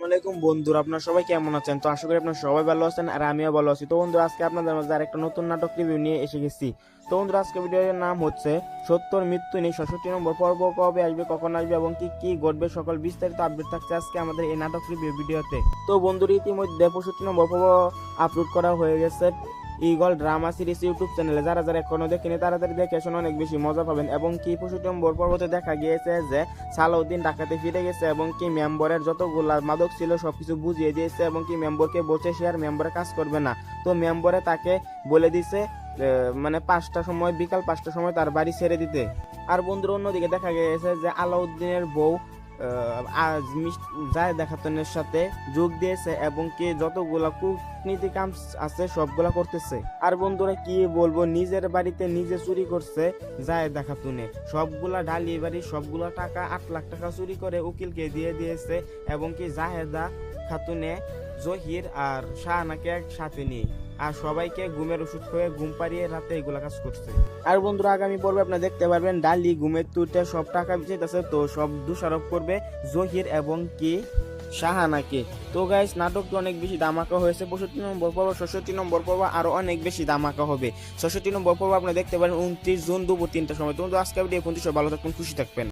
আলাইকুম বন্ধুরা, আপনারা সবাই কেমন আছেন? তো আশা করি আপনারা সবাই ভালো আছেন আর আমিও ভালো আছি। তো বন্ধুরা, আজকে আপনাদের মাঝে আরেকটা নতুন নাটক রিভিউ নিয়ে এসে গেছি। তো বন্ধুরা, আজকে ভিডিওর নাম হচ্ছে সত্যর মৃত্যু নেই। 66 নম্বর পর্ব কবে আসবে, কখন আসবে এবং কি কি ঘটবে সকল বিস্তারিত আপডেট থাকছে আজকে আমাদের এই নাটক রিভিউ ভিডিওতে। তো বন্ধুরা, ইতিমধ্যে 65 নম্বর পর্ব আপলোড করা হয়ে গেছে ইগল ড্রামা সিরিজ ইউটিউব চ্যানেলে। যারা যারা এখনো দেখেনি তাড়াতাড়ি দেখে শুনে অনেক বেশি মজা পাবেন। এবং কি 65 নম্বর পর্বতে দেখা গিয়েছে যে সালাউদ্দিন ঢাকাতে ফিরে গেছে এবং কি মেম্বরের যতগুলা মাদক ছিল সবকিছু বুঝিয়ে দিয়েছে এবং কি মেম্বরকে বলছে সে আর মেম্বরে কাজ করবে না। তো মেম্বরে তাকে বলে দিছে মানে 5টার সময়, বিকাল 5টার সময় তার বাড়ি ছেড়ে দিতে। আর বন্ধুর অন্যদিকে দেখা গিয়েছে যে আলাউদ্দিনের বউ জায়েদা খাতুনের সাথে যোগ দিয়েছে এবং কি যতগুলা কূটনীতি কাম আছে সবগুলা করতেছে। আর বন্ধুরা কি বলবো, নিজের বাড়িতে নিজে চুরি করছে জায়েদা খাতুনে, সবগুলা ঢালি বাড়ি সবগুলা টাকা 8 লাখ টাকা চুরি করে উকিলকে দিয়ে দিয়েছে এবং কি জাহেদা খাতুনে জহির আর শাহানাকে সাথে নিয়ে আর সবাইকে ঘুমের ওষুধ খেয়ে ঘুম পাড়িয়ে রাতে এগুলা কাজ করছে। আর বন্ধুরা, আগামী পর্বে আপনারা দেখতে পারবেন ডালি ঘুমের তুইতে সব টাকা বিচাইতেছে, তো সব দোষারোপ করবে জহির এবং কি শাহানাকে। তো গাইস, নাটকটি অনেক বেশি ধামাকা হয়েছে। 65 নম্বর পর্ব, 66 নম্বর পর্ব আরো অনেক বেশি ধামাকা হবে। 66 নম্বর পর্ব আপনারা দেখতে পারেন 29 জুন দুপুর 3টার সময়। তো আজকে ভিডিও ভালো থাকবেন, খুশি থাকবেন।